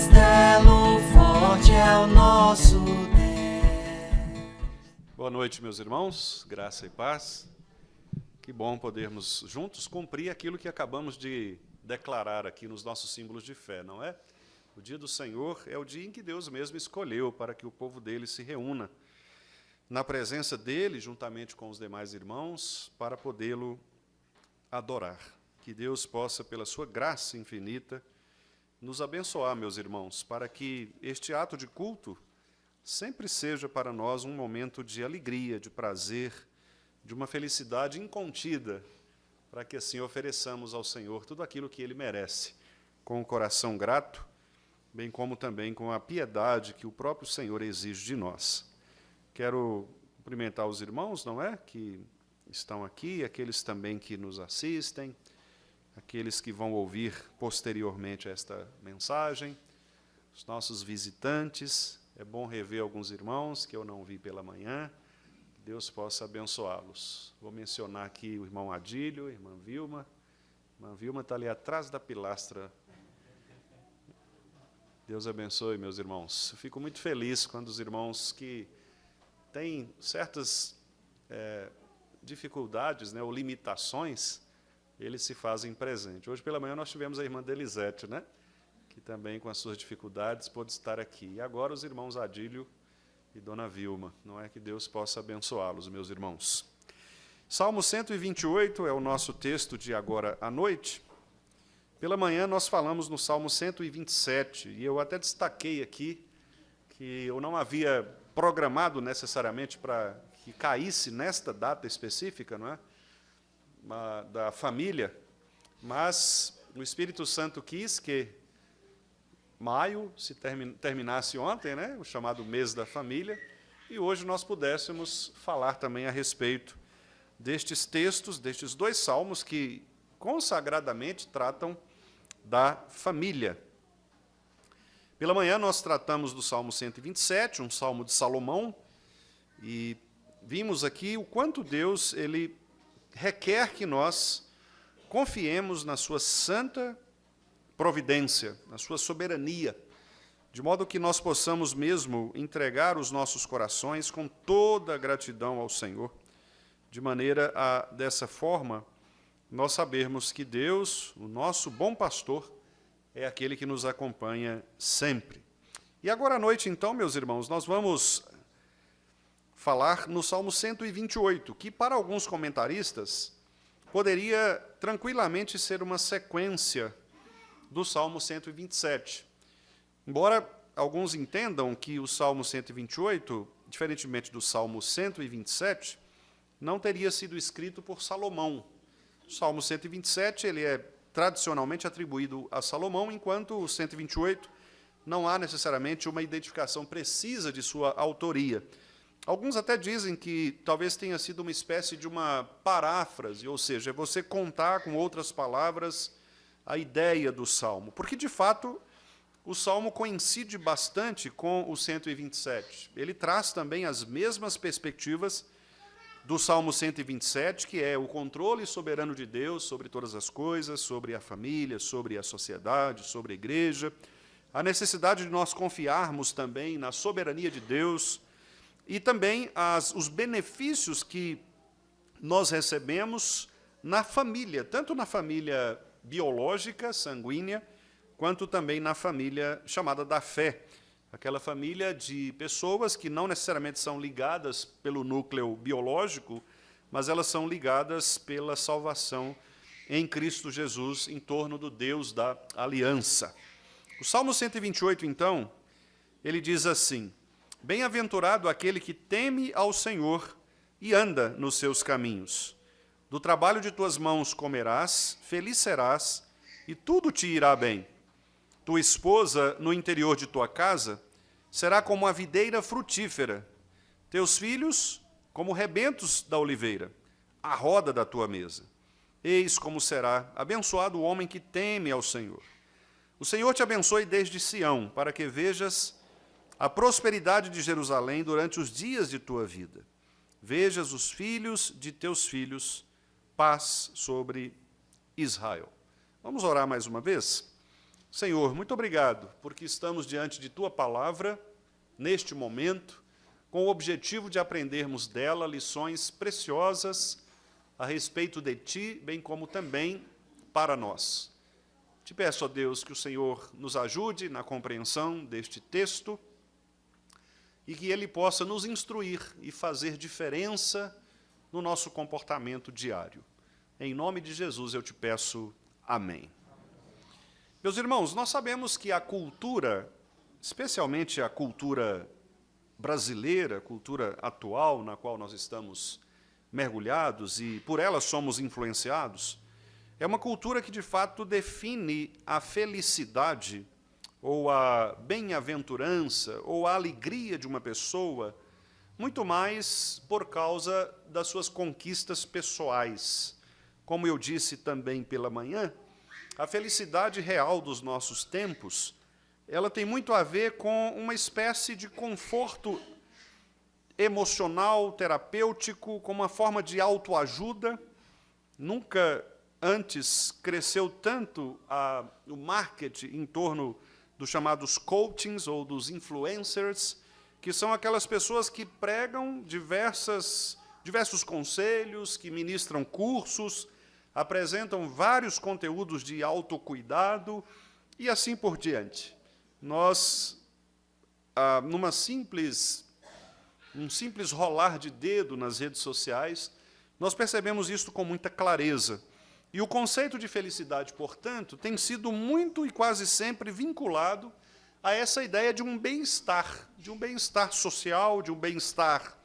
castelo forte é o nosso Deus. Boa noite, meus irmãos, graça e paz. Que bom podermos juntos cumprir aquilo que acabamos de declarar aqui nos nossos símbolos de fé, não é? O dia do Senhor é o dia em que Deus mesmo escolheu para que o povo dele se reúna na presença dele, juntamente com os demais irmãos, para podê-lo adorar. Que Deus possa, pela sua graça infinita, nos abençoar, meus irmãos, para que este ato de culto sempre seja para nós um momento de alegria, de prazer, de uma felicidade incontida, para que assim ofereçamos ao Senhor tudo aquilo que Ele merece, com o coração grato, bem como também com a piedade que o próprio Senhor exige de nós. Quero cumprimentar os irmãos, não é, que estão aqui, aqueles também que nos assistem, aqueles que vão ouvir posteriormente esta mensagem, os nossos visitantes. É bom rever alguns irmãos que eu não vi pela manhã, que Deus possa abençoá-los. Vou mencionar aqui o irmão Adílio, a irmã Vilma. A irmã Vilma está ali atrás da pilastra. Deus abençoe, meus irmãos. Eu fico muito feliz quando os irmãos que têm certas dificuldades, né, ou limitações, eles se fazem presente. Hoje pela manhã nós tivemos a irmã Delisete, né, que também com as suas dificuldades pôde estar aqui. E agora os irmãos Adílio e Dona Vilma. Não é que Deus possa abençoá-los, meus irmãos. Salmo 128 é o nosso texto de agora à noite. Pela manhã nós falamos no Salmo 127, e eu até destaquei aqui que eu não havia programado necessariamente para que caísse nesta data específica, não é? Da família, mas o Espírito Santo quis que maio se terminasse ontem, né, o chamado mês da família, e hoje nós pudéssemos falar também a respeito destes textos, destes dois salmos que consagradamente tratam da família. Pela manhã nós tratamos do Salmo 127, um salmo de Salomão, e vimos aqui o quanto Deus ele requer que nós confiemos na sua santa providência, na sua soberania, de modo que nós possamos mesmo entregar os nossos corações com toda a gratidão ao Senhor, de maneira a, dessa forma, nós sabermos que Deus, o nosso bom pastor, é aquele que nos acompanha sempre. E agora à noite, então, meus irmãos, nós vamos falar no Salmo 128, que para alguns comentaristas poderia tranquilamente ser uma sequência do Salmo 127. Embora alguns entendam que o Salmo 128, diferentemente do Salmo 127, não teria sido escrito por Salomão. O Salmo 127 ele é tradicionalmente atribuído a Salomão, enquanto o 128 não há necessariamente uma identificação precisa de sua autoria. Alguns até dizem que talvez tenha sido uma espécie de uma paráfrase, ou seja, é você contar com outras palavras a ideia do Salmo, porque, de fato, o Salmo coincide bastante com o 127. Ele traz também as mesmas perspectivas do Salmo 127, que é o controle soberano de Deus sobre todas as coisas, sobre a família, sobre a sociedade, sobre a igreja, a necessidade de nós confiarmos também na soberania de Deus e também os benefícios que nós recebemos na família, tanto na família biológica, sanguínea, quanto também na família chamada da fé, aquela família de pessoas que não necessariamente são ligadas pelo núcleo biológico, mas elas são ligadas pela salvação em Cristo Jesus, em torno do Deus da aliança. O Salmo 128, então, ele diz assim: bem-aventurado aquele que teme ao Senhor e anda nos seus caminhos. Do trabalho de tuas mãos comerás, feliz serás, e tudo te irá bem. Tua esposa no interior de tua casa será como a videira frutífera, teus filhos como rebentos da oliveira, à roda da tua mesa. Eis como será abençoado o homem que teme ao Senhor. O Senhor te abençoe desde Sião, para que vejas a prosperidade de Jerusalém durante os dias de tua vida. Vejas os filhos de teus filhos, paz sobre Israel. Vamos orar mais uma vez? Senhor, muito obrigado, porque estamos diante de Tua palavra, neste momento, com o objetivo de aprendermos dela lições preciosas a respeito de Ti, bem como também para nós. Te peço, ó Deus, que o Senhor nos ajude na compreensão deste texto e que Ele possa nos instruir e fazer diferença no nosso comportamento diário. Em nome de Jesus eu te peço, amém. Meus irmãos, nós sabemos que a cultura, especialmente a cultura brasileira, a cultura atual na qual nós estamos mergulhados e por ela somos influenciados, é uma cultura que de fato define a felicidade ou a bem-aventurança ou a alegria de uma pessoa muito mais por causa das suas conquistas pessoais. Como eu disse também pela manhã, a felicidade real dos nossos tempos, ela tem muito a ver com uma espécie de conforto emocional, terapêutico, com uma forma de autoajuda. Nunca antes cresceu tanto o marketing em torno dos chamados coachings ou dos influencers, que são aquelas pessoas que pregam diversos conselhos, que ministram cursos, apresentam vários conteúdos de autocuidado e assim por diante. Nós, num simples rolar de dedo nas redes sociais, nós percebemos isso com muita clareza. E o conceito de felicidade, portanto, tem sido muito e quase sempre vinculado a essa ideia de um bem-estar social, de um bem-estar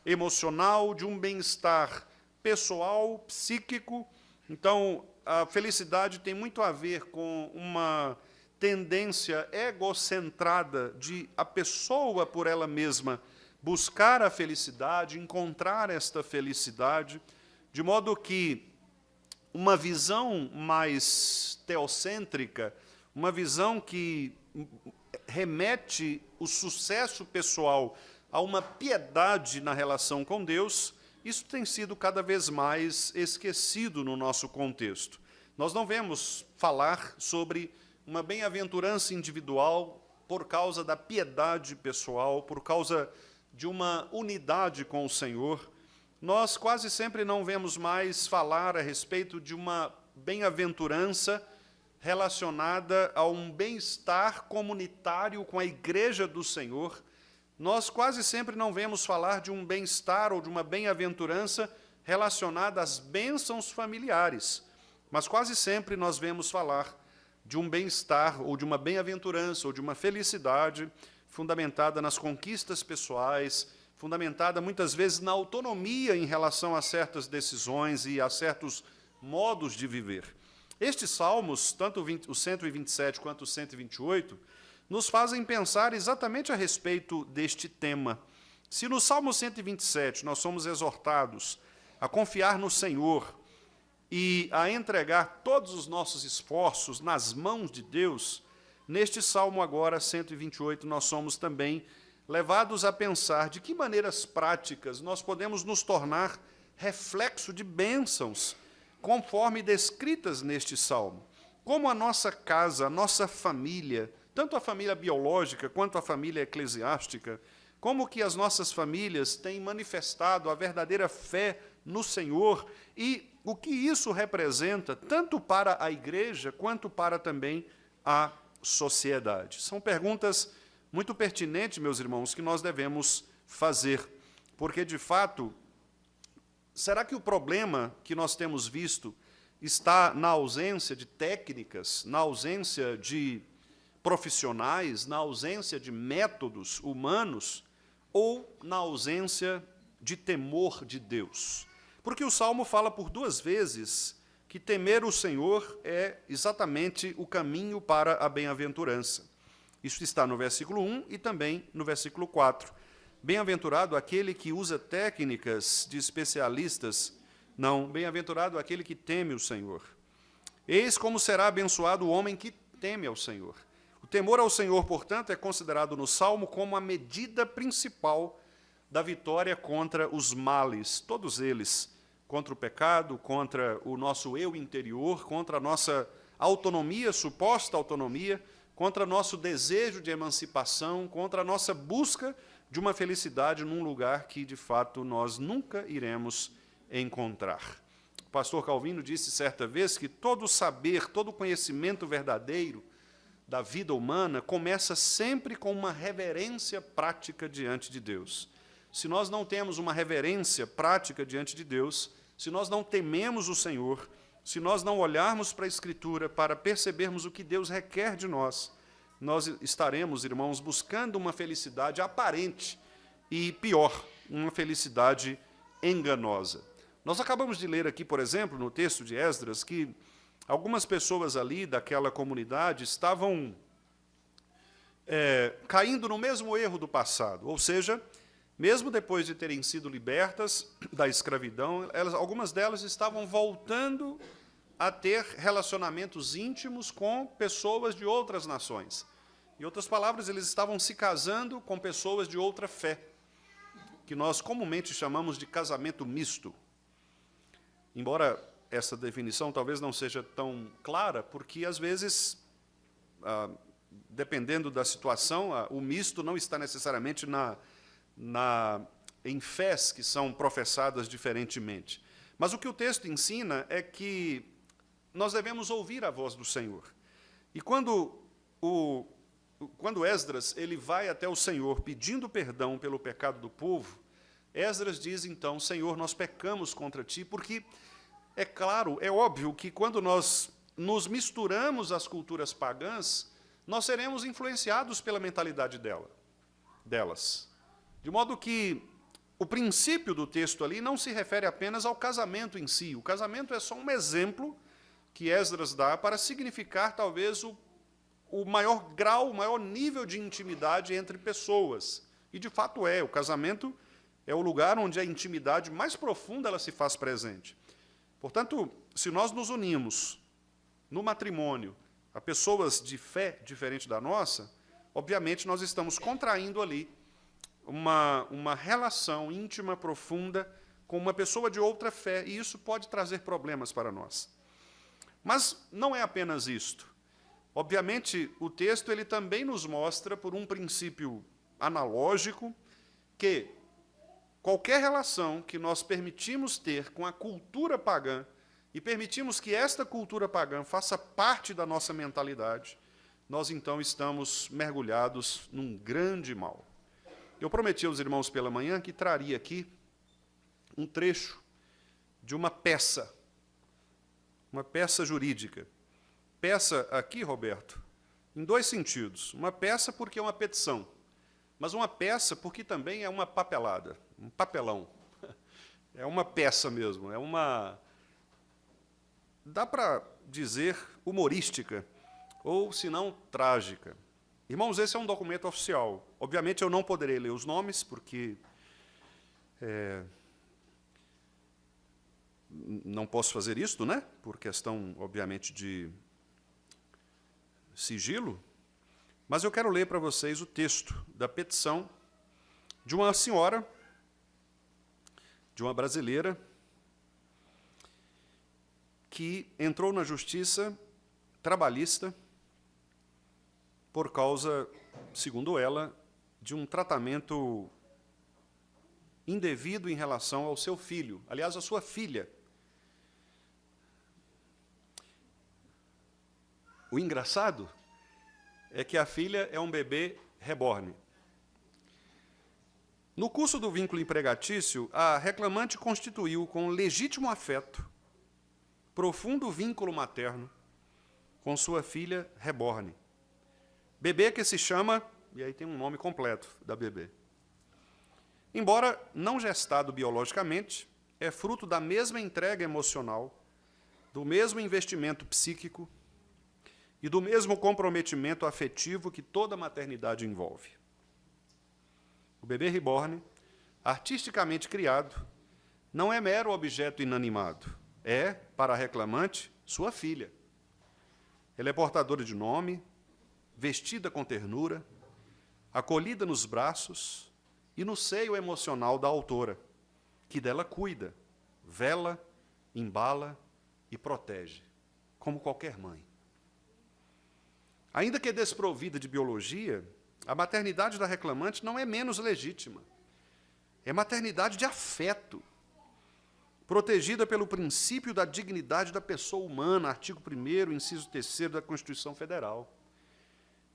emocional, de um bem-estar pessoal, psíquico. Então, a felicidade tem muito a ver com uma tendência egocentrada de a pessoa por ela mesma buscar a felicidade, encontrar esta felicidade, de modo que uma visão mais teocêntrica, uma visão que remete o sucesso pessoal a uma piedade na relação com Deus, isso tem sido cada vez mais esquecido no nosso contexto. Nós não vemos falar sobre uma bem-aventurança individual por causa da piedade pessoal, por causa de uma unidade com o Senhor. Nós quase sempre não vemos mais falar a respeito de uma bem-aventurança relacionada a um bem-estar comunitário com a Igreja do Senhor. Nós quase sempre não vemos falar de um bem-estar ou de uma bem-aventurança relacionada às bênçãos familiares, mas quase sempre nós vemos falar de um bem-estar ou de uma bem-aventurança ou de uma felicidade fundamentada nas conquistas pessoais, fundamentada muitas vezes na autonomia em relação a certas decisões e a certos modos de viver. Estes salmos, tanto o 127 quanto o 128, nos fazem pensar exatamente a respeito deste tema. Se no Salmo 127 nós somos exortados a confiar no Senhor e a entregar todos os nossos esforços nas mãos de Deus, neste Salmo agora, 128, nós somos também levados a pensar de que maneiras práticas nós podemos nos tornar reflexo de bênçãos, conforme descritas neste Salmo. Como a nossa casa, a nossa família, tanto a família biológica quanto a família eclesiástica, como que as nossas famílias têm manifestado a verdadeira fé no Senhor e o que isso representa tanto para a igreja quanto para também a sociedade. São perguntas muito pertinentes, meus irmãos, que nós devemos fazer, porque, de fato, será que o problema que nós temos visto está na ausência de técnicas, na ausência de profissionais, na ausência de métodos humanos ou na ausência de temor de Deus? Porque o Salmo fala por duas vezes que temer o Senhor é exatamente o caminho para a bem-aventurança. Isso está no versículo 1 e também no versículo 4. Bem-aventurado aquele que usa técnicas de especialistas. Não, bem-aventurado aquele que teme o Senhor. Eis como será abençoado o homem que teme ao Senhor. O temor ao Senhor, portanto, é considerado no Salmo como a medida principal da vitória contra os males, todos eles, contra o pecado, contra o nosso eu interior, contra a nossa autonomia, suposta autonomia, contra nosso desejo de emancipação, contra a nossa busca de uma felicidade num lugar que, de fato, nós nunca iremos encontrar. O pastor Calvino disse certa vez que todo saber, todo conhecimento verdadeiro da vida humana começa sempre com uma reverência prática diante de Deus. Se nós não temos uma reverência prática diante de Deus, se nós não tememos o Senhor, se nós não olharmos para a Escritura para percebermos o que Deus requer de nós, nós estaremos, irmãos, buscando uma felicidade aparente e, pior, uma felicidade enganosa. Nós acabamos de ler aqui, por exemplo, no texto de Esdras, que algumas pessoas ali daquela comunidade estavam caindo no mesmo erro do passado, ou seja, mesmo depois de terem sido libertas da escravidão, algumas delas estavam voltando a ter relacionamentos íntimos com pessoas de outras nações. Em outras palavras, eles estavam se casando com pessoas de outra fé, que nós comumente chamamos de casamento misto. Embora essa definição talvez não seja tão clara, porque, às vezes, dependendo da situação, o misto não está necessariamente em fés que são professadas diferentemente. Mas o que o texto ensina é que nós devemos ouvir a voz do Senhor. E quando Esdras ele vai até o Senhor pedindo perdão pelo pecado do povo, Esdras diz, então, Senhor, nós pecamos contra Ti, porque é claro, é óbvio que quando nós nos misturamos às culturas pagãs, nós seremos influenciados pela mentalidade delas. De modo que o princípio do texto ali não se refere apenas ao casamento em si. O casamento é só um exemplo que Esdras dá para significar, talvez, o maior grau, o maior nível de intimidade entre pessoas. E, de fato, o casamento é o lugar onde a intimidade mais profunda ela se faz presente. Portanto, se nós nos unimos no matrimônio a pessoas de fé diferente da nossa, obviamente nós estamos contraindo ali uma relação íntima, profunda, com uma pessoa de outra fé, e isso pode trazer problemas para nós. Mas não é apenas isto. Obviamente, o texto ele também nos mostra, por um princípio analógico, que qualquer relação que nós permitimos ter com a cultura pagã e permitimos que esta cultura pagã faça parte da nossa mentalidade, nós, então, estamos mergulhados num grande mal. Eu prometi aos irmãos pela manhã que traria aqui um trecho de uma peça jurídica. Peça aqui, Roberto, em dois sentidos. Uma peça porque é uma petição, mas uma peça porque também é uma papelada, um papelão. É uma peça mesmo, dá para dizer humorística, ou, se não, trágica. Irmãos, esse é um documento oficial. Obviamente, eu não poderei ler os nomes, porque não posso fazer isto, né? Por questão, obviamente, de sigilo. Mas eu quero ler para vocês o texto da petição de uma senhora, de uma brasileira, que entrou na justiça trabalhista por causa, segundo ela, de um tratamento indevido em relação ao seu filho, aliás, à sua filha. O engraçado é que a filha é um bebê reborn. No curso do vínculo empregatício, a reclamante constituiu com legítimo afeto profundo vínculo materno com sua filha reborn. Bebê que se chama, e aí tem um nome completo da bebê. Embora não gestado biologicamente, é fruto da mesma entrega emocional, do mesmo investimento psíquico e do mesmo comprometimento afetivo que toda maternidade envolve. O bebê reborn, artisticamente criado, não é mero objeto inanimado, é, para a reclamante, sua filha. Ela é portadora de nome, vestida com ternura, acolhida nos braços e no seio emocional da autora, que dela cuida, vela, embala e protege, como qualquer mãe. Ainda que desprovida de biologia, a maternidade da reclamante não é menos legítima. É maternidade de afeto, protegida pelo princípio da dignidade da pessoa humana, artigo 1º, inciso 3º da Constituição Federal,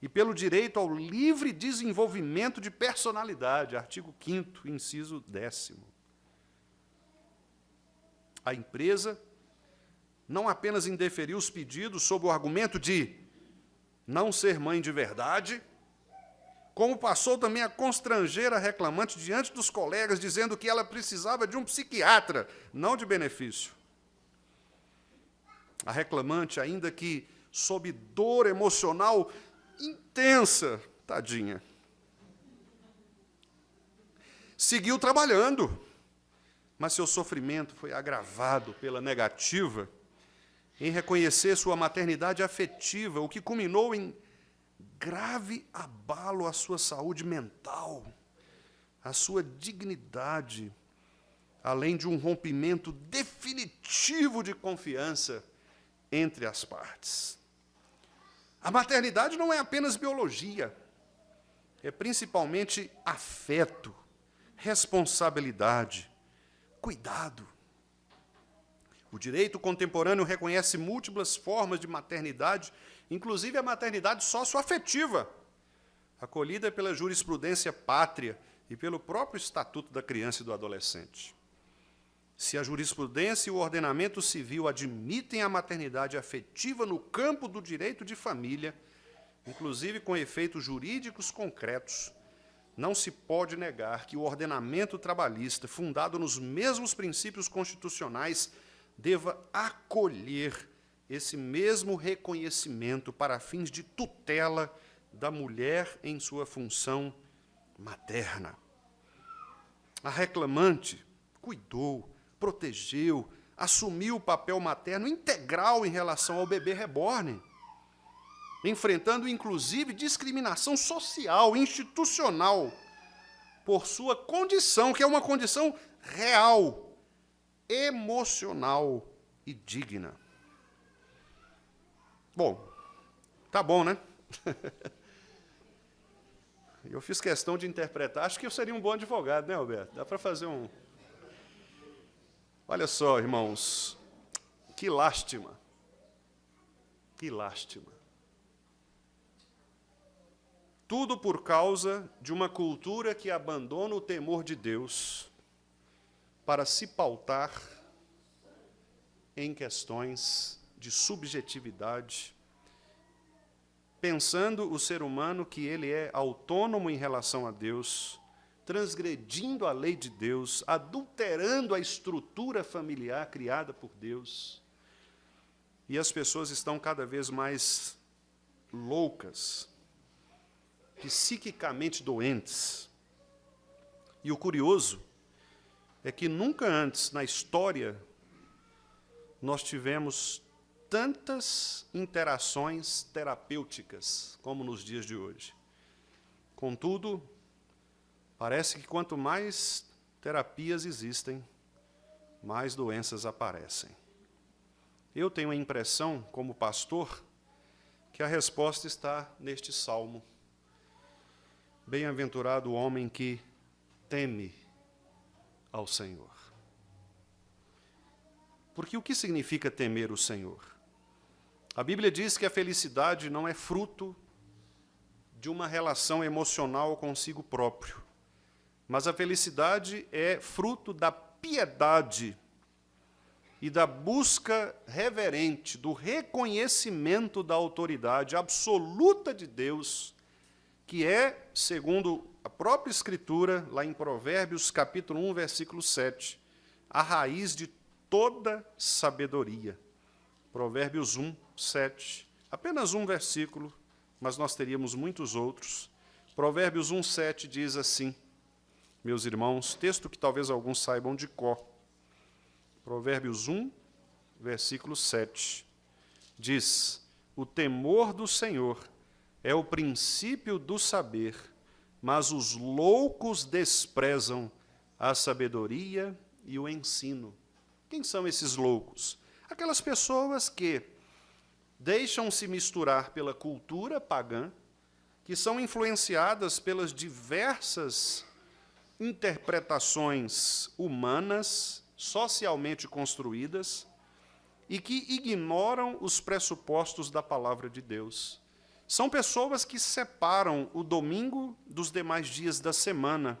e pelo direito ao livre desenvolvimento de personalidade, artigo 5º, inciso 10º. A empresa não apenas indeferiu os pedidos sob o argumento de não ser mãe de verdade, como passou também a constranger a reclamante diante dos colegas, dizendo que ela precisava de um psiquiatra, não de benefício. A reclamante, ainda que sob dor emocional intensa, tadinha, seguiu trabalhando, mas seu sofrimento foi agravado pela negativa em reconhecer sua maternidade afetiva, o que culminou em grave abalo à sua saúde mental, à sua dignidade, além de um rompimento definitivo de confiança entre as partes. A maternidade não é apenas biologia, é principalmente afeto, responsabilidade, cuidado. O direito contemporâneo reconhece múltiplas formas de maternidade, inclusive a maternidade socioafetiva, acolhida pela jurisprudência pátria e pelo próprio Estatuto da Criança e do Adolescente. Se a jurisprudência e o ordenamento civil admitem a maternidade afetiva no campo do direito de família, inclusive com efeitos jurídicos concretos, não se pode negar que o ordenamento trabalhista, fundado nos mesmos princípios constitucionais, deva acolher esse mesmo reconhecimento para fins de tutela da mulher em sua função materna. A reclamante cuidou, protegeu, assumiu o papel materno integral em relação ao bebê reborn, enfrentando, inclusive, discriminação social, institucional, por sua condição, que é uma condição real, emocional e digna. Bom, tá bom, né? Eu fiz questão de interpretar. Acho que eu seria um bom advogado, né, Alberto? Dá para fazer um... Olha só, irmãos, que lástima. Que lástima. Tudo por causa de uma cultura que abandona o temor de Deus para se pautar em questões de subjetividade, pensando o ser humano que ele é autônomo em relação a Deus, transgredindo a lei de Deus, adulterando a estrutura familiar criada por Deus. E as pessoas estão cada vez mais loucas, psiquicamente doentes. E o curioso é que nunca antes na história nós tivemos tantas interações terapêuticas como nos dias de hoje. Contudo, parece que quanto mais terapias existem, mais doenças aparecem. Eu tenho a impressão, como pastor, que a resposta está neste salmo. Bem-aventurado o homem que teme ao Senhor. Porque o que significa temer o Senhor? A Bíblia diz que a felicidade não é fruto de uma relação emocional consigo próprio, mas a felicidade é fruto da piedade e da busca reverente, do reconhecimento da autoridade absoluta de Deus, que é, segundo a própria Escritura, lá em Provérbios, capítulo 1, versículo 7, a raiz de toda sabedoria. Provérbios 1, 7. Apenas um versículo, mas nós teríamos muitos outros. Provérbios 1, 7 diz assim, meus irmãos, texto que talvez alguns saibam de cor. Provérbios 1, versículo 7. Diz, o temor do Senhor é o princípio do saber, mas os loucos desprezam a sabedoria e o ensino. Quem são esses loucos? Aquelas pessoas que deixam-se misturar pela cultura pagã, que são influenciadas pelas diversas interpretações humanas, socialmente construídas, e que ignoram os pressupostos da palavra de Deus. São pessoas que separam o domingo dos demais dias da semana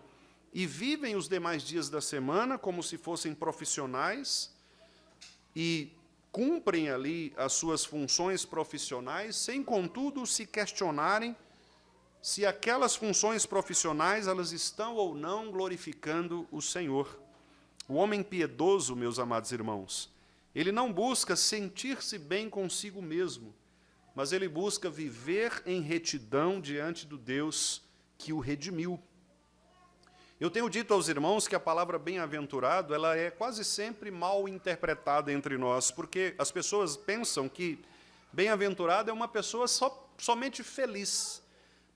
e vivem os demais dias da semana como se fossem profissionais e cumprem ali as suas funções profissionais, sem, contudo, se questionarem se aquelas funções profissionais elas estão ou não glorificando o Senhor. O homem piedoso, meus amados irmãos, ele não busca sentir-se bem consigo mesmo, mas ele busca viver em retidão diante do Deus que o redimiu. Eu tenho dito aos irmãos que a palavra bem-aventurado ela é quase sempre mal interpretada entre nós, porque as pessoas pensam que bem-aventurado é uma pessoa somente feliz.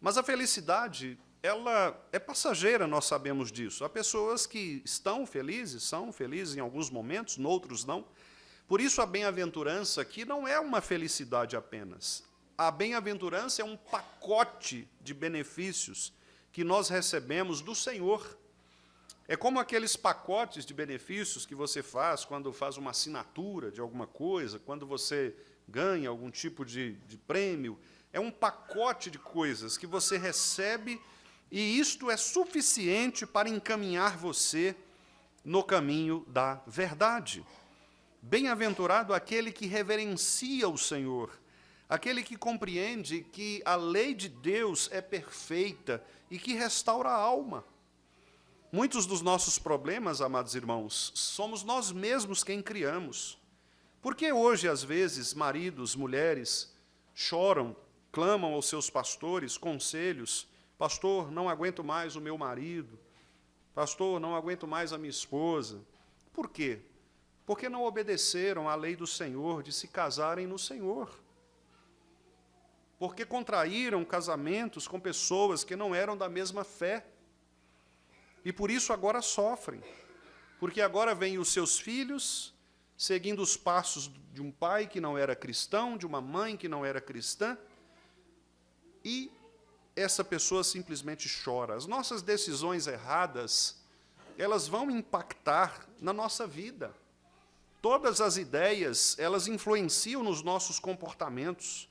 Mas a felicidade, ela é passageira, nós sabemos disso. Há pessoas que estão felizes, são felizes em alguns momentos, noutros não. Por isso a bem-aventurança aqui não é uma felicidade apenas. A bem-aventurança é um pacote de benefícios que nós recebemos do Senhor. É como aqueles pacotes de benefícios que você faz quando faz uma assinatura de alguma coisa, quando você ganha algum tipo de prêmio. É um pacote de coisas que você recebe e isto é suficiente para encaminhar você no caminho da verdade. Bem-aventurado aquele que reverencia o Senhor, aquele que compreende que a lei de Deus é perfeita e que restaura a alma. Muitos dos nossos problemas, amados irmãos, somos nós mesmos quem criamos. Porque hoje, às vezes, maridos, mulheres choram, clamam aos seus pastores conselhos: pastor, não aguento mais o meu marido, pastor, não aguento mais a minha esposa. Por quê? Porque não obedeceram à lei do Senhor de se casarem no Senhor. Porque contraíram casamentos com pessoas que não eram da mesma fé. E por isso agora sofrem. Porque agora vêm os seus filhos, seguindo os passos de um pai que não era cristão, de uma mãe que não era cristã, e essa pessoa simplesmente chora. As nossas decisões erradas, elas vão impactar na nossa vida. Todas as ideias, elas influenciam nos nossos comportamentos.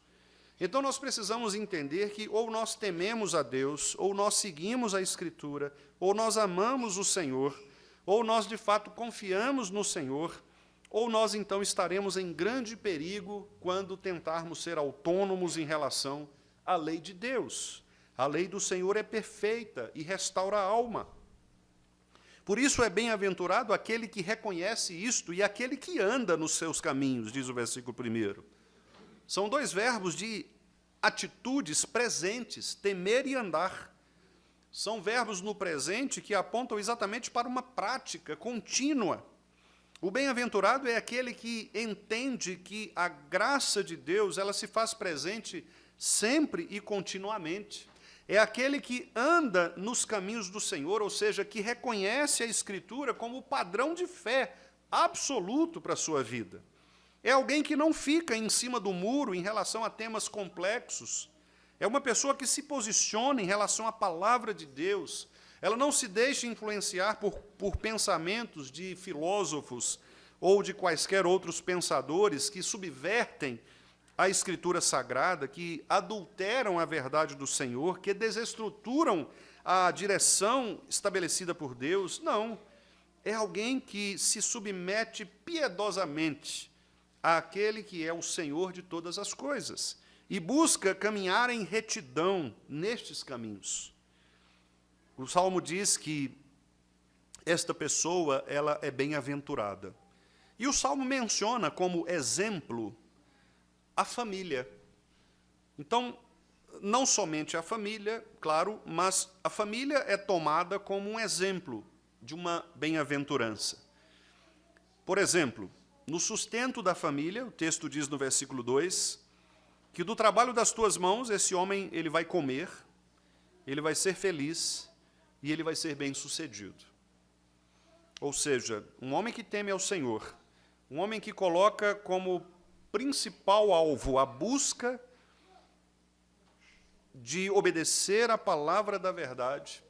Então, nós precisamos entender que ou nós tememos a Deus, ou nós seguimos a Escritura, ou nós amamos o Senhor, ou nós, de fato, confiamos no Senhor, ou nós, então, estaremos em grande perigo quando tentarmos ser autônomos em relação à lei de Deus. A lei do Senhor é perfeita e restaura a alma. Por isso é bem-aventurado aquele que reconhece isto e aquele que anda nos seus caminhos, diz o versículo 1. São dois verbos de atitudes presentes, temer e andar. São verbos no presente que apontam exatamente para uma prática contínua. O bem-aventurado é aquele que entende que a graça de Deus ela se faz presente sempre e continuamente. É aquele que anda nos caminhos do Senhor, ou seja, que reconhece a Escritura como o padrão de fé absoluto para a sua vida. É alguém que não fica em cima do muro em relação a temas complexos. É uma pessoa que se posiciona em relação à palavra de Deus. Ela não se deixa influenciar por pensamentos de filósofos ou de quaisquer outros pensadores que subvertem a Escritura Sagrada, que adulteram a verdade do Senhor, que desestruturam a direção estabelecida por Deus. Não. É alguém que se submete piedosamente àquele que é o Senhor de todas as coisas e busca caminhar em retidão nestes caminhos. O Salmo diz que esta pessoa ela é bem-aventurada. E o Salmo menciona como exemplo a família. Então, não somente a família, claro, mas a família é tomada como um exemplo de uma bem-aventurança. Por exemplo, no sustento da família, o texto diz no versículo 2, que do trabalho das tuas mãos, esse homem ele vai comer, ele vai ser feliz e ele vai ser bem-sucedido. Ou seja, um homem que teme ao Senhor, um homem que coloca como principal alvo a busca de obedecer à palavra da verdade,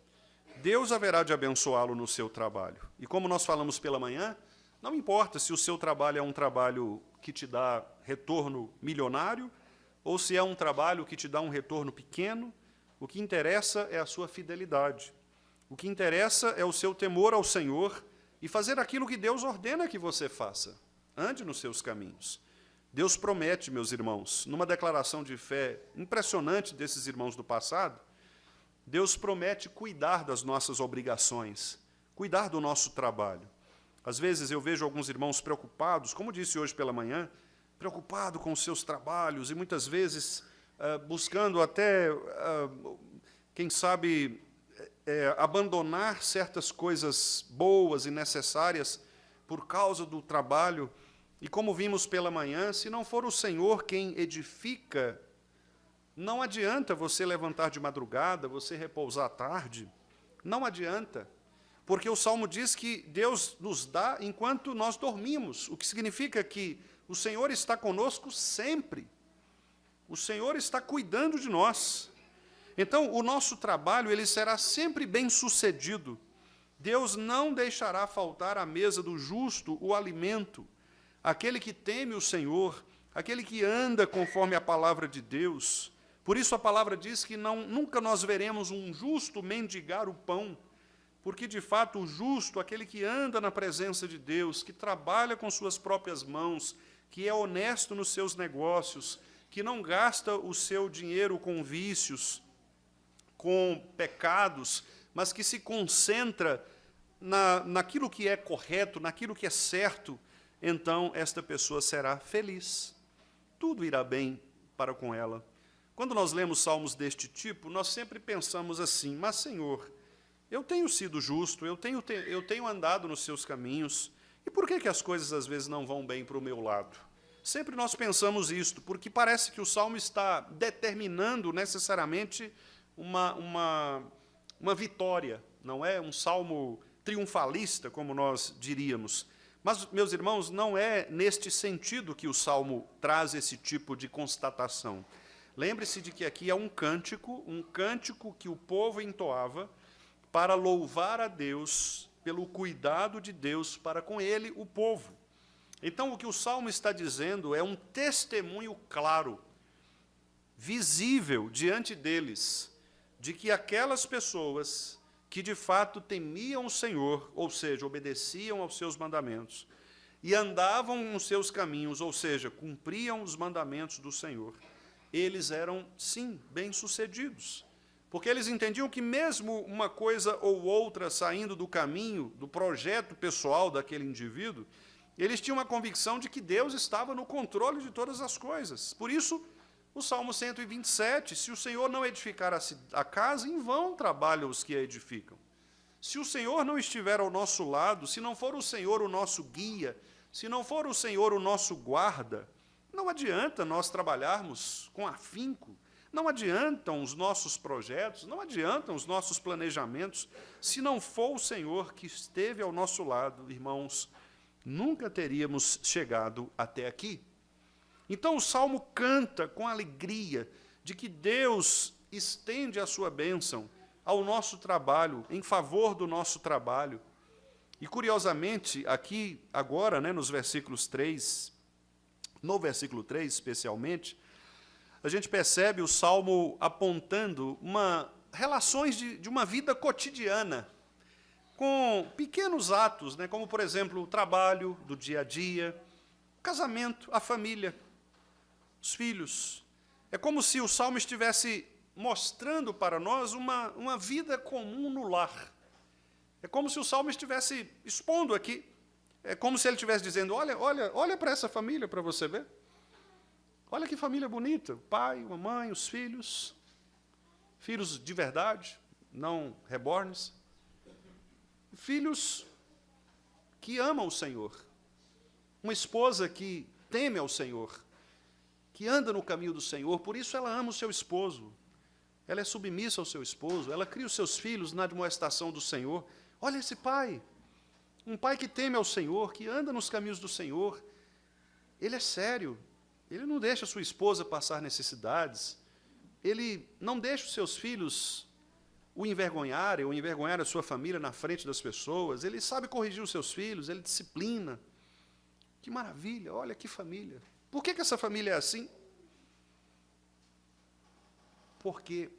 Deus haverá de abençoá-lo no seu trabalho. E como nós falamos pela manhã, não importa se o seu trabalho é um trabalho que te dá retorno milionário, ou se é um trabalho que te dá um retorno pequeno, o que interessa é a sua fidelidade. O que interessa é o seu temor ao Senhor e fazer aquilo que Deus ordena que você faça. Ande nos seus caminhos. Deus promete, meus irmãos, numa declaração de fé impressionante desses irmãos do passado, Deus promete cuidar das nossas obrigações, cuidar do nosso trabalho. Às vezes eu vejo alguns irmãos preocupados, como disse hoje pela manhã, preocupado com os seus trabalhos e muitas vezes buscando até, quem sabe, abandonar certas coisas boas e necessárias por causa do trabalho. E como vimos pela manhã, se não for o Senhor quem edifica, não adianta você levantar de madrugada, você repousar à tarde, não adianta. Porque o Salmo diz que Deus nos dá enquanto nós dormimos, o que significa que o Senhor está conosco sempre. O Senhor está cuidando de nós. Então, o nosso trabalho ele será sempre bem-sucedido. Deus não deixará faltar à mesa do justo o alimento. Aquele que teme o Senhor, aquele que anda conforme a palavra de Deus. Por isso a palavra diz que nunca nós veremos um justo mendigar o pão, porque, de fato, o justo, aquele que anda na presença de Deus, que trabalha com suas próprias mãos, que é honesto nos seus negócios, que não gasta o seu dinheiro com vícios, com pecados, mas que se concentra naquilo que é correto, naquilo que é certo, então esta pessoa será feliz. Tudo irá bem para com ela. Quando nós lemos salmos deste tipo, nós sempre pensamos assim, mas, Senhor, eu tenho sido justo, eu tenho andado nos seus caminhos, e por que as coisas às vezes não vão bem para o meu lado? Sempre nós pensamos isto, porque parece que o Salmo está determinando necessariamente uma vitória, não é um salmo triunfalista, como nós diríamos. Mas, meus irmãos, não é neste sentido que o Salmo traz esse tipo de constatação. Lembre-se de que aqui é um cântico que o povo entoava para louvar a Deus pelo cuidado de Deus para com ele, o povo. Então, o que o Salmo está dizendo é um testemunho claro, visível diante deles, de que aquelas pessoas que de fato temiam o Senhor, ou seja, obedeciam aos seus mandamentos, e andavam nos seus caminhos, ou seja, cumpriam os mandamentos do Senhor, eles eram, sim, bem-sucedidos. Porque eles entendiam que mesmo uma coisa ou outra saindo do caminho, do projeto pessoal daquele indivíduo, eles tinham uma convicção de que Deus estava no controle de todas as coisas. Por isso, o Salmo 127, se o Senhor não edificar a casa, em vão trabalham os que a edificam. Se o Senhor não estiver ao nosso lado, se não for o Senhor o nosso guia, se não for o Senhor o nosso guarda, não adianta nós trabalharmos com afinco, não adiantam os nossos projetos, não adiantam os nossos planejamentos, se não for o Senhor que esteve ao nosso lado, irmãos, nunca teríamos chegado até aqui. Então o Salmo canta com alegria de que Deus estende a sua bênção ao nosso trabalho, em favor do nosso trabalho. E, curiosamente, aqui, agora, no versículo 3 especialmente, a gente percebe o Salmo apontando relações de uma vida cotidiana, com pequenos atos, como, por exemplo, o trabalho do dia a dia, o casamento, a família, os filhos. É como se o Salmo estivesse mostrando para nós uma vida comum no lar. É como se o Salmo estivesse expondo aqui. É como se ele estivesse dizendo, olha para essa família para você ver. Olha que família bonita, o pai, a mãe, os filhos de verdade, não reborns, filhos que amam o Senhor, uma esposa que teme ao Senhor, que anda no caminho do Senhor, por isso ela ama o seu esposo, ela é submissa ao seu esposo, ela cria os seus filhos na admoestação do Senhor. Olha esse pai, um pai que teme ao Senhor, que anda nos caminhos do Senhor, ele é sério, ele não deixa a sua esposa passar necessidades, ele não deixa os seus filhos o envergonharem, ou envergonhar a sua família na frente das pessoas, ele sabe corrigir os seus filhos, ele disciplina. Que maravilha, olha que família. Por que essa família é assim? Porque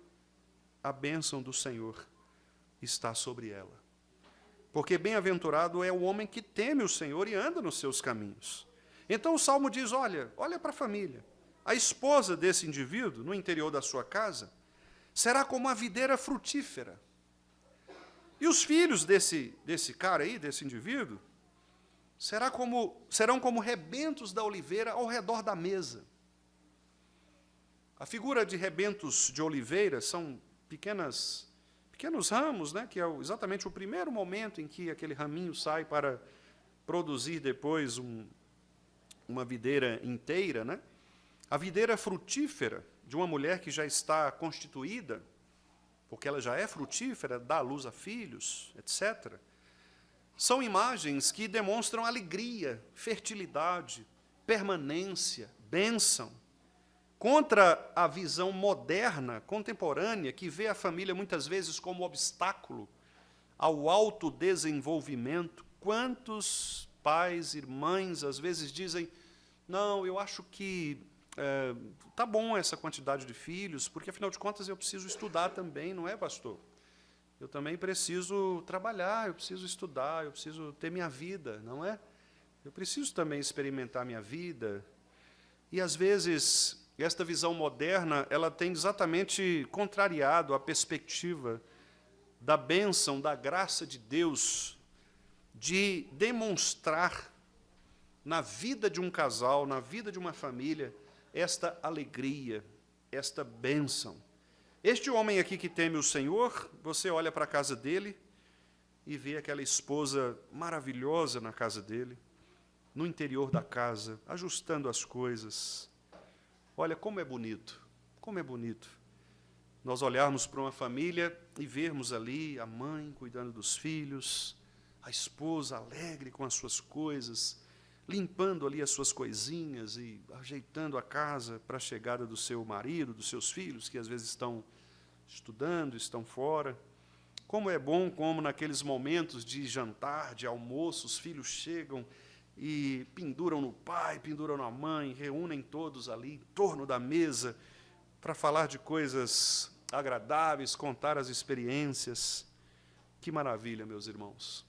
a bênção do Senhor está sobre ela. Porque bem-aventurado é o homem que teme o Senhor e anda nos seus caminhos. Então o Salmo diz, olha para a família. A esposa desse indivíduo, no interior da sua casa, será como uma videira frutífera. E os filhos desse cara aí, desse indivíduo, serão como rebentos da oliveira ao redor da mesa. A figura de rebentos de oliveira são pequenos ramos, né, que é exatamente o primeiro momento em que aquele raminho sai para produzir depois uma videira inteira. Né? A videira frutífera de uma mulher que já está constituída, porque ela já é frutífera, dá à luz a filhos, etc., são imagens que demonstram alegria, fertilidade, permanência, bênção, contra a visão moderna, contemporânea, que vê a família muitas vezes como obstáculo ao autodesenvolvimento. Quantos pais e mães às vezes dizem, não, eu acho que tá bom essa quantidade de filhos, porque, afinal de contas, eu preciso estudar também, não é, pastor? Eu também preciso trabalhar, eu preciso estudar, eu preciso ter minha vida, não é? Eu preciso também experimentar minha vida. E, às vezes, esta visão moderna, ela tem exatamente contrariado a perspectiva da bênção, da graça de Deus, de demonstrar na vida de um casal, na vida de uma família, esta alegria, esta bênção. Este homem aqui que teme o Senhor, você olha para a casa dele e vê aquela esposa maravilhosa na casa dele, no interior da casa, ajustando as coisas. Olha como é bonito, como é bonito. Nós olharmos para uma família e vermos ali a mãe cuidando dos filhos, a esposa alegre com as suas coisas, limpando ali as suas coisinhas e ajeitando a casa para a chegada do seu marido, dos seus filhos, que às vezes estão estudando, estão fora. Como é bom, como naqueles momentos de jantar, de almoço, os filhos chegam e penduram no pai, penduram na mãe, reúnem todos ali em torno da mesa para falar de coisas agradáveis, contar as experiências. Que maravilha, meus irmãos.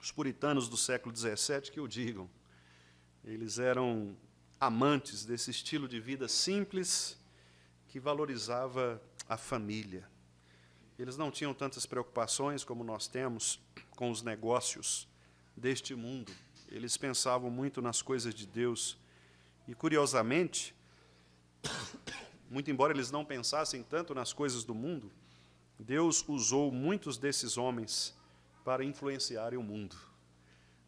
Os puritanos do século XVII, que o digam, eles eram amantes desse estilo de vida simples que valorizava a família. Eles não tinham tantas preocupações como nós temos com os negócios deste mundo. Eles pensavam muito nas coisas de Deus. E, curiosamente, muito embora eles não pensassem tanto nas coisas do mundo, Deus usou muitos desses homens para influenciarem o mundo.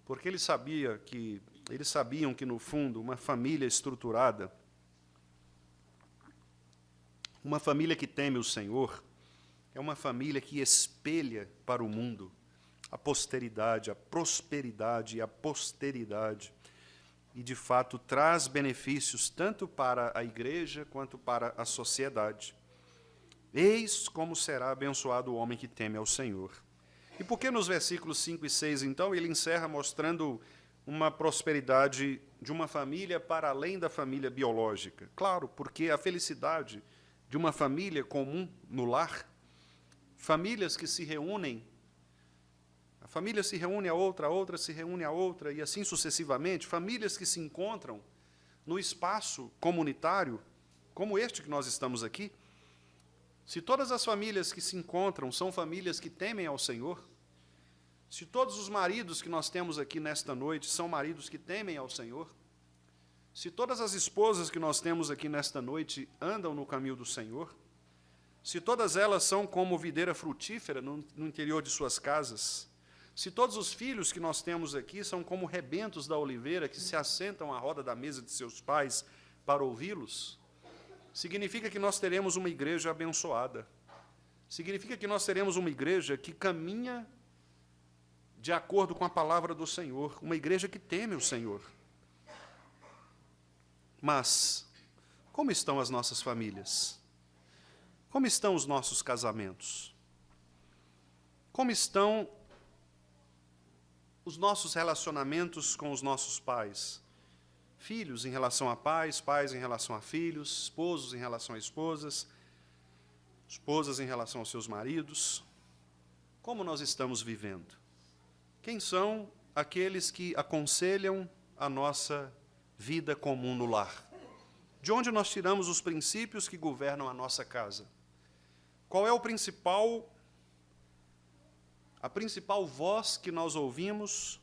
Porque eles sabiam que, no fundo, uma família estruturada, uma família que teme o Senhor, é uma família que espelha para o mundo a posteridade, a prosperidade e a posteridade, e, de fato, traz benefícios tanto para a igreja quanto para a sociedade. Eis como será abençoado o homem que teme ao Senhor. E por que nos versículos 5 e 6, então, ele encerra mostrando uma prosperidade de uma família para além da família biológica? Claro, porque a felicidade de uma família comum no lar, famílias que se reúnem, a família se reúne a outra se reúne a outra, e assim sucessivamente, famílias que se encontram no espaço comunitário, como este que nós estamos aqui. Se todas as famílias que se encontram são famílias que temem ao Senhor, se todos os maridos que nós temos aqui nesta noite são maridos que temem ao Senhor, se todas as esposas que nós temos aqui nesta noite andam no caminho do Senhor, se todas elas são como videira frutífera no interior de suas casas, se todos os filhos que nós temos aqui são como rebentos da oliveira que se assentam à roda da mesa de seus pais para ouvi-los, significa que nós teremos uma igreja abençoada. Significa que nós teremos uma igreja que caminha de acordo com a palavra do Senhor, uma igreja que teme o Senhor. Mas, como estão as nossas famílias? Como estão os nossos casamentos? Como estão os nossos relacionamentos com os nossos pais? Filhos em relação a pais, pais em relação a filhos, esposos em relação a esposas, esposas em relação aos seus maridos. Como nós estamos vivendo? Quem são aqueles que aconselham a nossa vida comum no lar? De onde nós tiramos os princípios que governam a nossa casa? Qual é a principal voz que nós ouvimos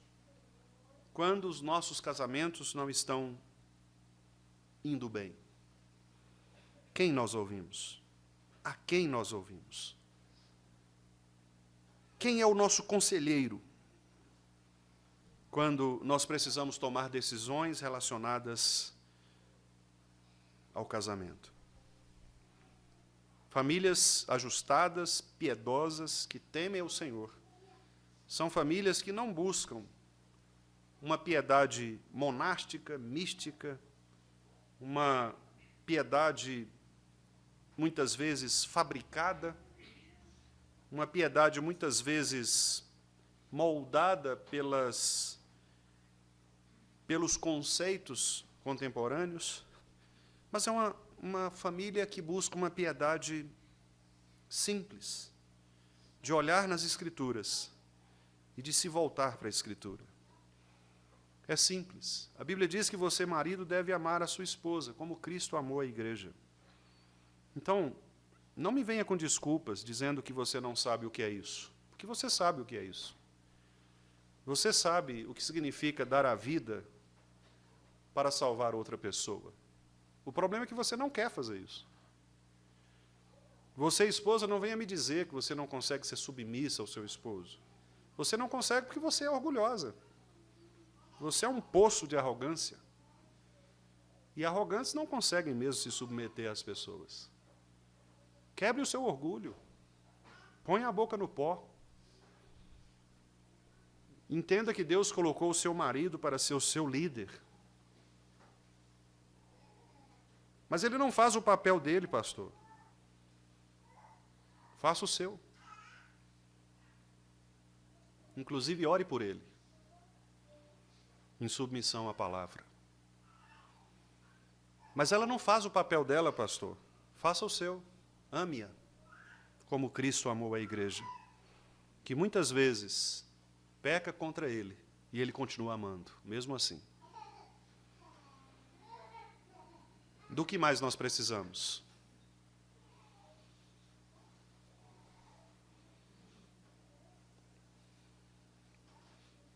quando os nossos casamentos não estão indo bem? Quem nós ouvimos? A quem nós ouvimos? Quem é o nosso conselheiro quando nós precisamos tomar decisões relacionadas ao casamento? Famílias ajustadas, piedosas, que temem o Senhor, são famílias que não buscam uma piedade monástica, mística, uma piedade muitas vezes fabricada, uma piedade muitas vezes moldada pelos conceitos contemporâneos, mas é uma família que busca uma piedade simples, de olhar nas Escrituras e de se voltar para a Escritura. É simples. A Bíblia diz que você, marido, deve amar a sua esposa, como Cristo amou a igreja. Então, não me venha com desculpas dizendo que você não sabe o que é isso, porque você sabe o que é isso. Você sabe o que significa dar a vida para salvar outra pessoa. O problema é que você não quer fazer isso. Você, esposa, não venha me dizer que você não consegue ser submissa ao seu esposo. Você não consegue porque você é orgulhosa. Você é um poço de arrogância. E arrogantes não conseguem mesmo se submeter às pessoas. Quebre o seu orgulho. Ponha a boca no pó. Entenda que Deus colocou o seu marido para ser o seu líder. Mas ele não faz o papel dele, pastor. Faça o seu. Inclusive, ore por ele, em submissão à palavra. Mas ela não faz o papel dela, pastor. Faça o seu. Ame-a, como Cristo amou a igreja, que muitas vezes peca contra ele, e ele continua amando, mesmo assim. Do que mais nós precisamos?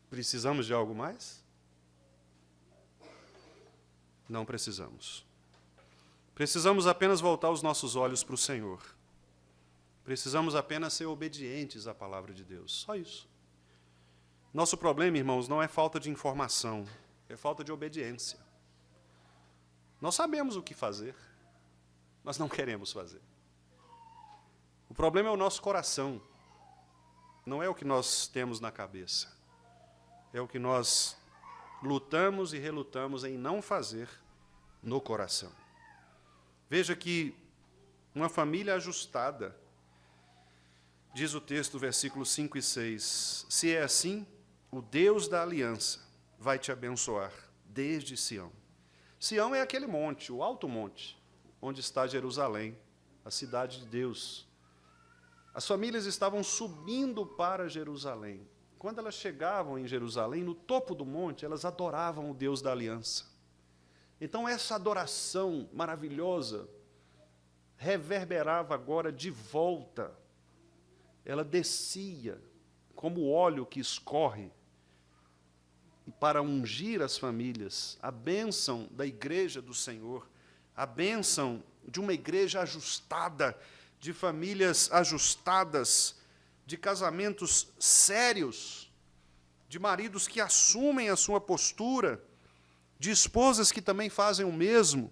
Precisamos de algo mais? Não precisamos. Precisamos apenas voltar os nossos olhos para o Senhor. Precisamos apenas ser obedientes à palavra de Deus. Só isso. Nosso problema, irmãos, não é falta de informação, é falta de obediência. Nós sabemos o que fazer, mas não queremos fazer. O problema é o nosso coração, não é o que nós temos na cabeça. É o que nós lutamos e relutamos em não fazer no coração. Veja que uma família ajustada, diz o texto, versículos 5 e 6, se é assim, o Deus da aliança vai te abençoar desde Sião. Sião é aquele monte, o alto monte, onde está Jerusalém, a cidade de Deus. As famílias estavam subindo para Jerusalém. Quando elas chegavam em Jerusalém, no topo do monte, elas adoravam o Deus da aliança. Então, essa adoração maravilhosa reverberava agora de volta. Ela descia como óleo que escorre. E para ungir as famílias, a bênção da igreja do Senhor, a bênção de uma igreja ajustada, de famílias ajustadas, de casamentos sérios, de maridos que assumem a sua postura, de esposas que também fazem o mesmo.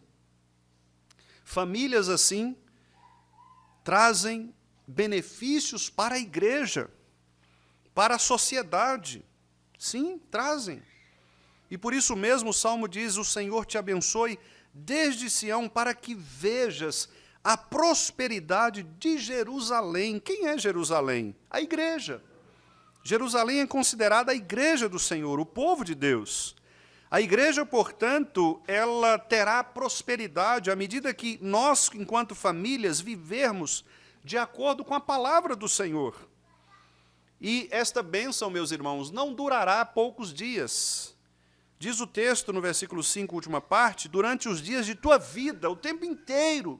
Famílias assim trazem benefícios para a igreja, para a sociedade. Sim, trazem. E por isso mesmo o Salmo diz, o Senhor te abençoe desde Sião, para que vejas a prosperidade de Jerusalém. Quem é Jerusalém? A igreja. Jerusalém é considerada a igreja do Senhor, o povo de Deus. A igreja, portanto, ela terá prosperidade à medida que nós, enquanto famílias, vivermos de acordo com a palavra do Senhor. E esta bênção, meus irmãos, não durará poucos dias. Diz o texto no versículo 5, última parte, durante os dias de tua vida, o tempo inteiro,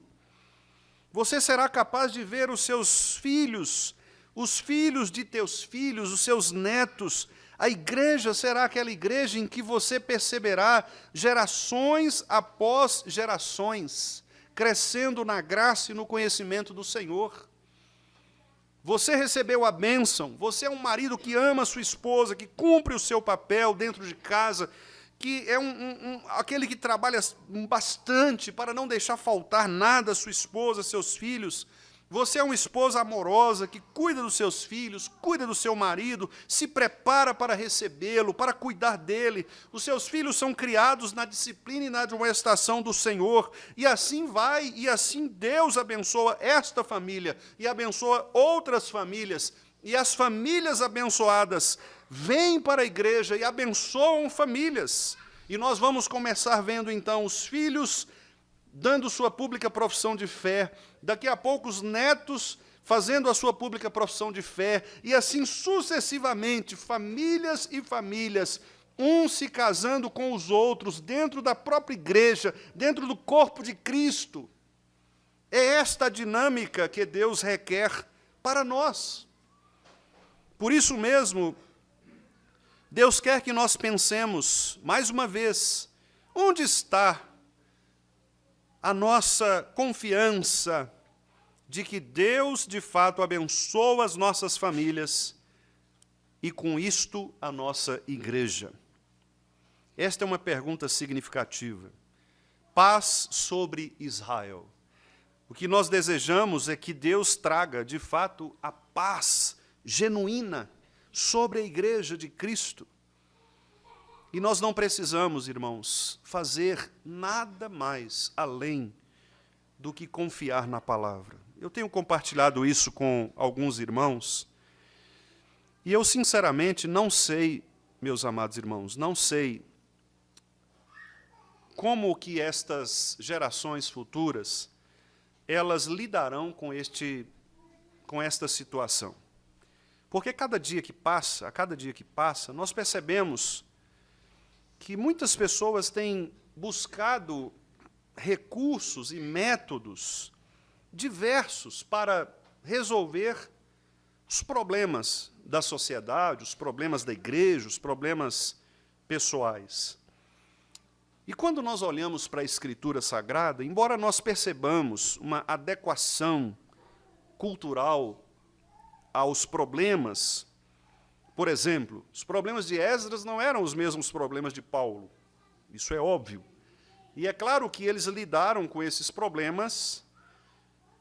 você será capaz de ver os seus filhos, os filhos de teus filhos, os seus netos. A igreja será aquela igreja em que você perceberá gerações após gerações, crescendo na graça e no conhecimento do Senhor. Você recebeu a bênção, você é um marido que ama a sua esposa, que cumpre o seu papel dentro de casa, que é aquele que trabalha bastante para não deixar faltar nada à sua esposa, seus filhos. Você é uma esposa amorosa que cuida dos seus filhos, cuida do seu marido, se prepara para recebê-lo, para cuidar dele. Os seus filhos são criados na disciplina e na admoestação do Senhor. E assim vai, e assim Deus abençoa esta família e abençoa outras famílias. E as famílias abençoadas vêm para a igreja e abençoam famílias. E nós vamos começar vendo, então, os filhos dando sua pública profissão de fé, daqui a pouco os netos fazendo a sua pública profissão de fé, e assim sucessivamente, famílias e famílias, uns se casando com os outros, dentro da própria igreja, dentro do corpo de Cristo. É esta a dinâmica que Deus requer para nós. Por isso mesmo, Deus quer que nós pensemos, mais uma vez, onde está a nossa confiança de que Deus, de fato, abençoa as nossas famílias e, com isto, a nossa igreja? Esta é uma pergunta significativa. Paz sobre Israel. O que nós desejamos é que Deus traga, de fato, a paz genuína sobre a igreja de Cristo. E nós não precisamos, irmãos, fazer nada mais além do que confiar na palavra. Eu tenho compartilhado isso com alguns irmãos, e eu, sinceramente, não sei, meus amados irmãos, não sei como que estas gerações futuras, elas lidarão com esta situação. Porque a cada dia que passa, nós percebemos que muitas pessoas têm buscado recursos e métodos diversos para resolver os problemas da sociedade, os problemas da igreja, os problemas pessoais. E quando nós olhamos para a Escritura Sagrada, embora nós percebamos uma adequação cultural aos problemas, por exemplo, os problemas de Esdras não eram os mesmos problemas de Paulo. Isso é óbvio. E é claro que eles lidaram com esses problemas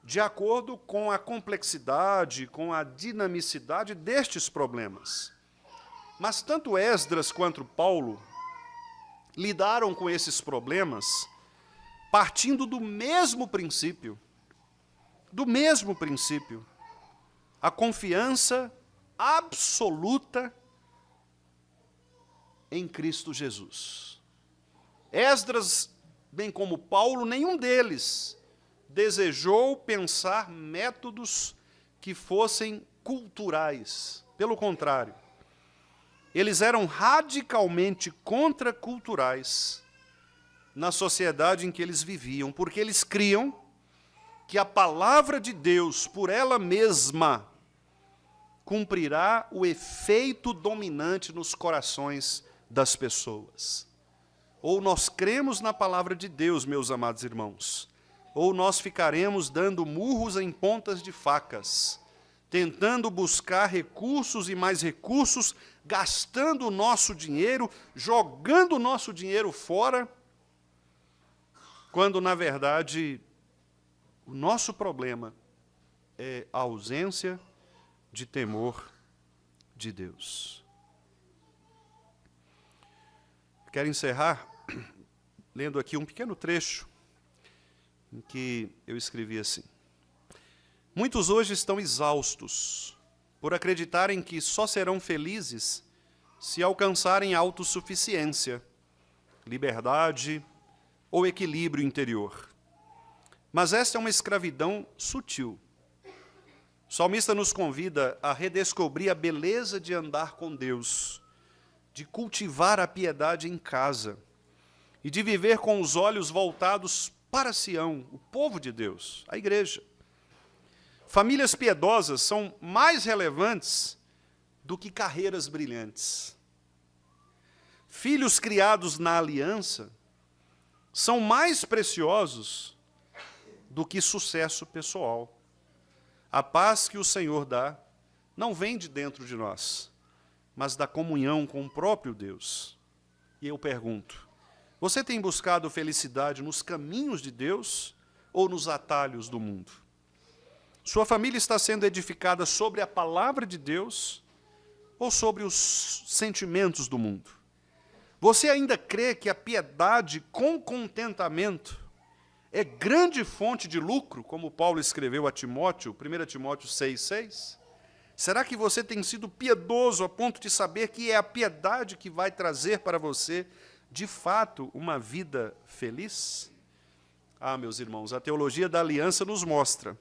de acordo com a complexidade, com a dinamicidade destes problemas. Mas tanto Esdras quanto Paulo lidaram com esses problemas partindo do mesmo princípio. Do mesmo princípio. A confiança absoluta em Cristo Jesus. Esdras, bem como Paulo, nenhum deles desejou pensar métodos que fossem culturais. Pelo contrário, eles eram radicalmente contraculturais na sociedade em que eles viviam, porque eles criam que a palavra de Deus, por ela mesma, cumprirá o efeito dominante nos corações das pessoas. Ou nós cremos na palavra de Deus, meus amados irmãos, ou nós ficaremos dando murros em pontas de facas, tentando buscar recursos e mais recursos, gastando o nosso dinheiro, jogando o nosso dinheiro fora, quando, na verdade, o nosso problema é a ausência de temor de Deus. Quero encerrar lendo aqui um pequeno trecho em que eu escrevi assim: muitos hoje estão exaustos por acreditarem que só serão felizes se alcançarem autossuficiência, liberdade ou equilíbrio interior. Mas esta é uma escravidão sutil. O salmista nos convida a redescobrir a beleza de andar com Deus, de cultivar a piedade em casa e de viver com os olhos voltados para Sião, o povo de Deus, a igreja. Famílias piedosas são mais relevantes do que carreiras brilhantes. Filhos criados na aliança são mais preciosos do que sucesso pessoal. A paz que o Senhor dá não vem de dentro de nós, mas da comunhão com o próprio Deus. E eu pergunto, você tem buscado felicidade nos caminhos de Deus ou nos atalhos do mundo? Sua família está sendo edificada sobre a palavra de Deus ou sobre os sentimentos do mundo? Você ainda crê que a piedade com contentamento é grande fonte de lucro, como Paulo escreveu a Timóteo, 1 Timóteo 6,6? Será que você tem sido piedoso a ponto de saber que é a piedade que vai trazer para você, de fato, uma vida feliz? Ah, meus irmãos, a teologia da aliança nos mostra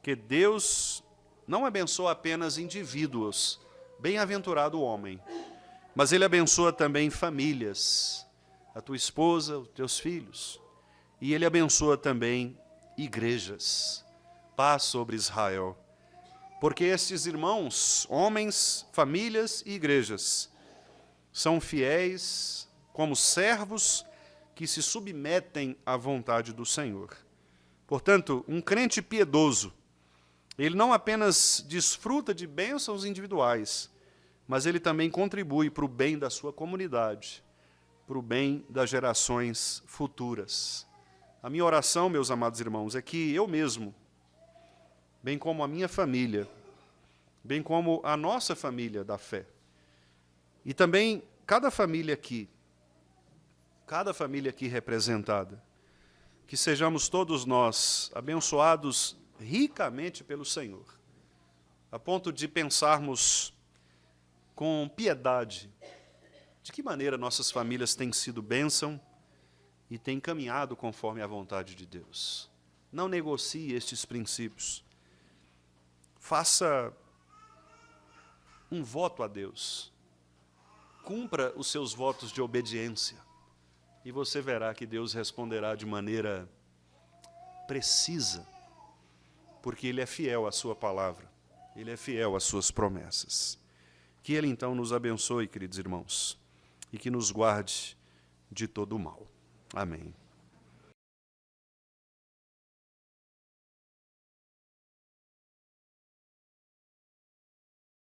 que Deus não abençoa apenas indivíduos, bem-aventurado o homem, mas Ele abençoa também famílias, a tua esposa, os teus filhos, e Ele abençoa também igrejas. Paz sobre Israel. Porque estes irmãos, homens, famílias e igrejas, são fiéis como servos que se submetem à vontade do Senhor. Portanto, um crente piedoso, ele não apenas desfruta de bênçãos individuais, mas ele também contribui para o bem da sua comunidade, para o bem das gerações futuras. A minha oração, meus amados irmãos, é que eu mesmo, bem como a minha família, bem como a nossa família da fé, e também cada família aqui representada, que sejamos todos nós abençoados ricamente pelo Senhor, a ponto de pensarmos com piedade de que maneira nossas famílias têm sido bênção e têm caminhado conforme a vontade de Deus. Não negocie estes princípios. Faça um voto a Deus. Cumpra os seus votos de obediência. E você verá que Deus responderá de maneira precisa, porque Ele é fiel à sua palavra. Ele é fiel às suas promessas. Que Ele, então, nos abençoe, queridos irmãos, e que nos guarde de todo o mal. Amém.